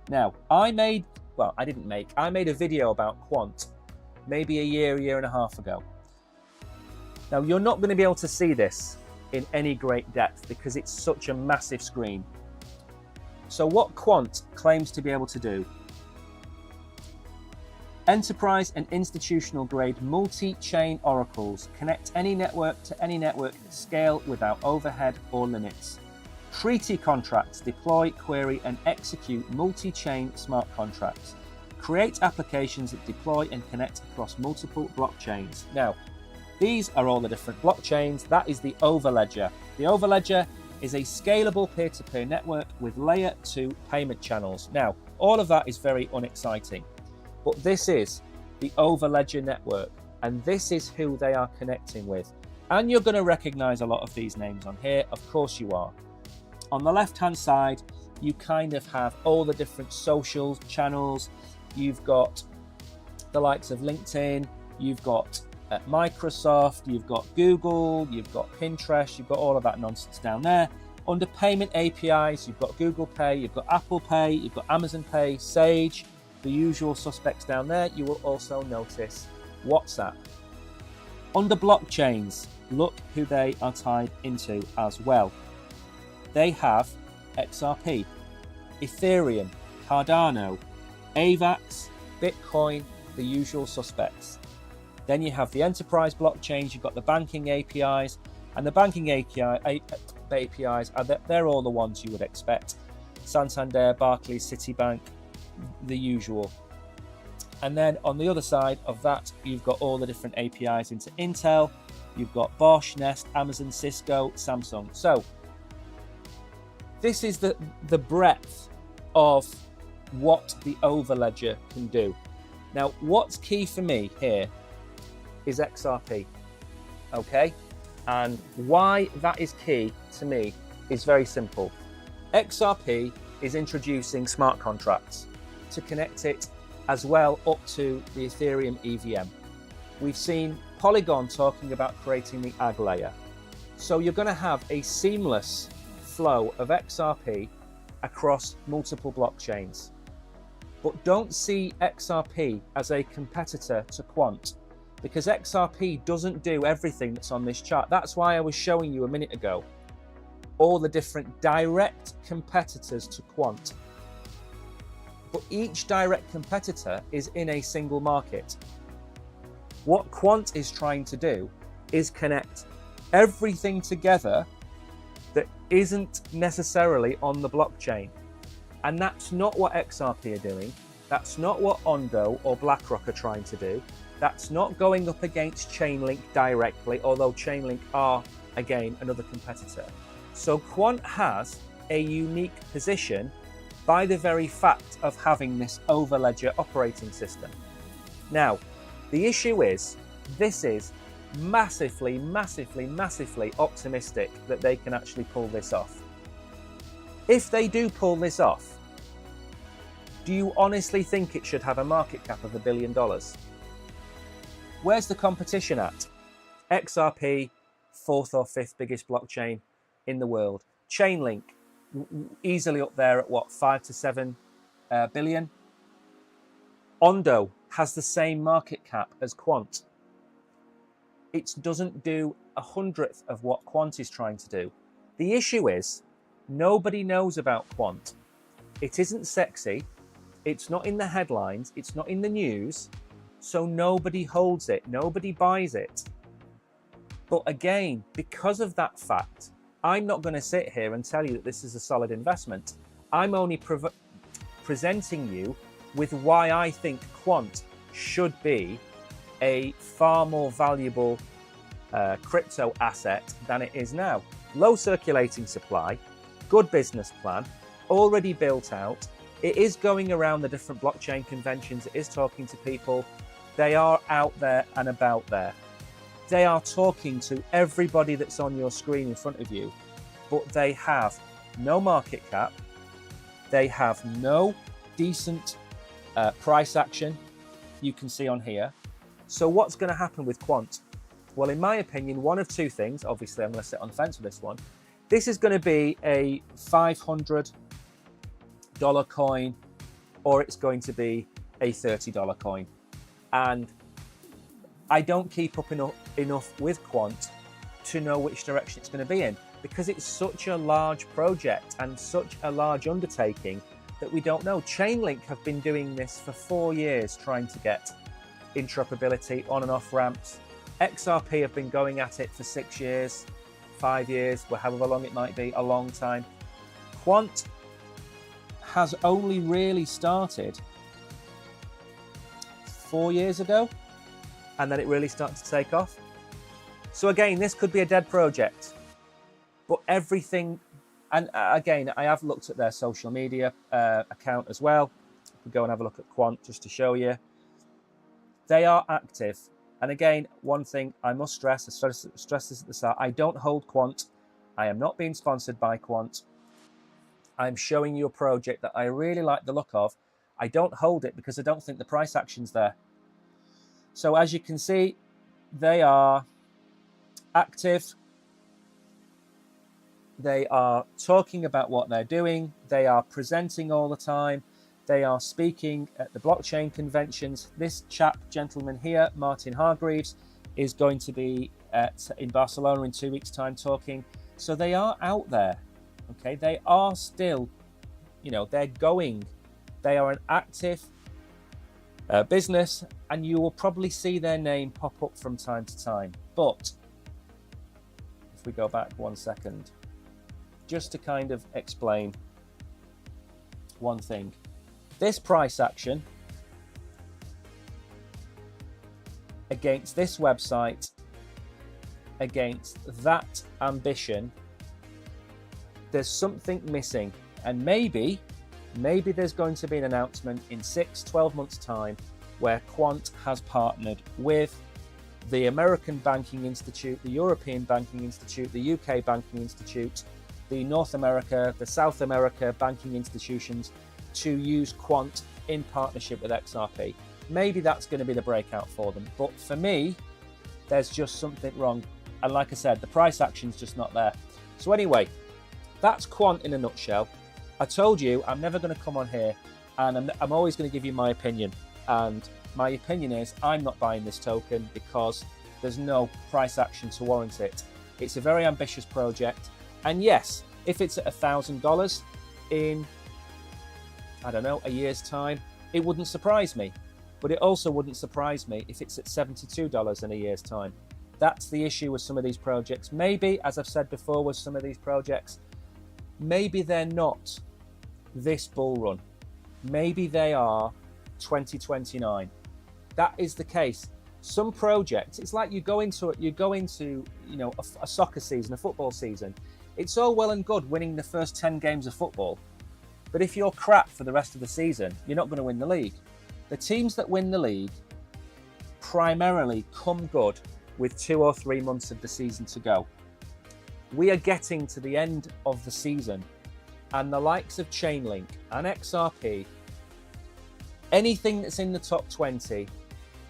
Now, I made a video about Quant maybe a year and a half ago. Now, you're not going to be able to see this in any great depth because it's such a massive screen. So what Quant claims to be able to do: enterprise and institutional grade multi-chain oracles connect any network to any network at scale without overhead or limits. Treaty contracts deploy, query and execute multi-chain smart contracts. Create applications that deploy and connect across multiple blockchains. Now, these are all the different blockchains. That is the Overledger. The Overledger is a scalable peer-to-peer network with layer 2 payment channels. Now, all of that is very unexciting, but this is the Overledger network, and this is who they are connecting with. And you're going to recognize a lot of these names on here. Of course you are. On the left-hand side, you kind of have all the different social channels. You've got the likes of LinkedIn, you've got Microsoft, you've got Google, you've got Pinterest, you've got all of that nonsense down there. Under payment APIs, you've got Google Pay, you've got Apple Pay, you've got Amazon Pay, Sage, the usual suspects down there. You will also notice WhatsApp. Under blockchains, look who they are tied into as well. They have XRP, Ethereum, Cardano, AVAX, Bitcoin, the usual suspects. Then you have the enterprise blockchains, you've got the banking APIs, and the banking APIs they're all the ones you would expect. Santander, Barclays, Citibank, the usual. And then on the other side of that, you've got all the different APIs into Intel, you've got Bosch, Nest, Amazon, Cisco, Samsung. So this is the breadth of what the Overledger can do. Now, what's key for me here is XRP, okay? And why that is key to me is very simple. XRP is introducing smart contracts to connect it as well up to the Ethereum EVM. We've seen Polygon talking about creating the AG layer. So you're going to have a seamless flow of XRP across multiple blockchains. But don't see XRP as a competitor to Quant, because XRP doesn't do everything that's on this chart. That's why I was showing you a minute ago all the different direct competitors to Quant. But each direct competitor is in a single market. What Quant is trying to do is connect everything together that isn't necessarily on the blockchain. And that's not what XRP are doing. That's not what Ondo or BlackRock are trying to do. That's not going up against Chainlink directly, although Chainlink are, again, another competitor. So Quant has a unique position by the very fact of having this Overledger operating system. Now, the issue is, this is massively optimistic that they can actually pull this off. If they do pull this off, do you honestly think it should have a market cap of $1 billion? Where's the competition at? XRP, 4th or 5th biggest blockchain in the world. Chainlink, easily up there at what, 5 to 7 billion? Ondo has the same market cap as Quant. It doesn't do 1/100th of what Quant is trying to do. The issue is nobody knows about quant. It isn't sexy. It's not in the headlines. It's not in the news. So nobody holds it. Nobody buys it. But again, because of that fact, I'm not going to sit here and tell you that this is a solid investment. I'm only presenting you with why I think quant should be a far more valuable crypto asset than it is now. Low circulating supply, good business plan, already built out. It is going around the different blockchain conventions. It is talking to people. They are out there and about there. They are talking to everybody that's on your screen in front of you, but they have no market cap. They have no decent price action you can see on here. So what's going to happen with quant? Well, in my opinion, one of two things. Obviously, I'm going to sit on the fence with this one. This is going to be a $500 coin, or it's going to be a $30 coin. And I don't keep up enough with quant to know which direction it's going to be in, because it's such a large project and such a large undertaking that we don't know. Chainlink have been doing this for 4 years, trying to get interoperability on and off ramps. XRP have been going at it for 6 years, 5 years, or however long it might be, a long time. Quant has only really started 4 years ago, and then it really started to take off. So again, this could be a dead project, but everything, and again, I have looked at their social media account as well. We go and have a look at Quant just to show you. They are active. And again, one thing I must stress, stress this at the start, I don't hold Quant. I am not being sponsored by Quant. I'm showing you a project that I really like the look of. I don't hold it because I don't think the price action's there. So as you can see, they are active. They are talking about what they're doing. They are presenting all the time. They are speaking at the blockchain conventions. This gentleman here, Martin Hargreaves, is going to be in Barcelona in 2 weeks' time talking. So they are out there, okay? They are still, they're going. They are an active business, and you will probably see their name pop up from time to time. But if we go back 1 second, just to kind of explain one thing. This price action against this website, against that ambition, there's something missing. And maybe there's going to be an announcement in 6-12 months' time where Quant has partnered with the American Banking Institute, the European Banking Institute, the UK Banking Institute, the North America, the South America banking institutions to use Quant in partnership with XRP. Maybe that's going to be the breakout for them. But for me, there's just something wrong. And like I said, the price action's just not there. So anyway, that's Quant in a nutshell. I told you I'm never going to come on here and I'm always going to give you my opinion. And my opinion is I'm not buying this token because there's no price action to warrant it. It's a very ambitious project. And yes, if it's at $1,000 in, I don't know, a year's time, it wouldn't surprise me. But it also wouldn't surprise me if it's at $72 in a year's time. That's the issue with some of these projects. Maybe, as I've said before, with some of these projects, maybe they're not this bull run. Maybe they are 2029. That is the case. Some projects, it's like you go into a soccer season, a football season. It's all well and good winning the first 10 games of football, but if you're crap for the rest of the season, you're not going to win the league. The teams that win the league primarily come good with 2 or 3 months of the season to go. We are getting to the end of the season, and the likes of Chainlink and XRP, anything that's in the top 20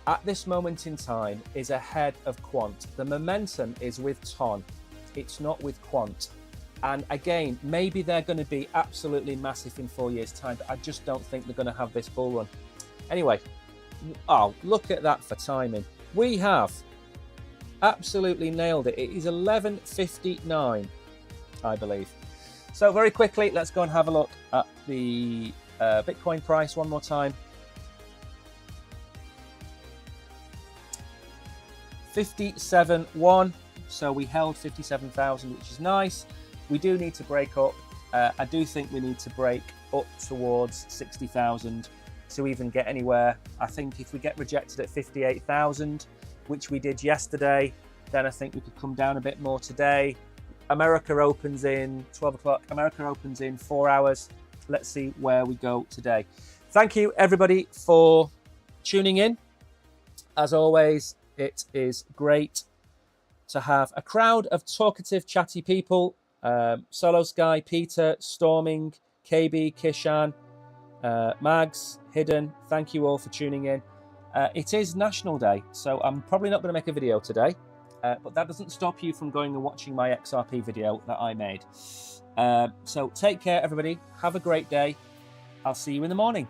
at this moment in time is ahead of Quant. The momentum is with Ton. It's not with Quant. And again, maybe they're going to be absolutely massive in 4 years' time, but I just don't think they're going to have this bull run. Anyway, look at that for timing. We have absolutely nailed it. It is 11:59. I believe. So very quickly, let's go and have a look at the Bitcoin price one more time. 57.1. So we held 57,000, which is nice. We do need to break up. I do think we need to break up towards 60,000 to even get anywhere. I think if we get rejected at 58,000, which we did yesterday, then I think we could come down a bit more today. America opens in 12 o'clock. America opens in 4 hours. Let's see where we go today. Thank you, everybody, for tuning in. As always, it is great to have a crowd of talkative, chatty people. Solo Sky, Peter, Storming, KB, Kishan, Mags, Hidden, thank you all for tuning in. It is National Day, so I'm probably not going to make a video today, but that doesn't stop you from going and watching my XRP video that I made. So take care, everybody. Have a great day. I'll see you in the morning.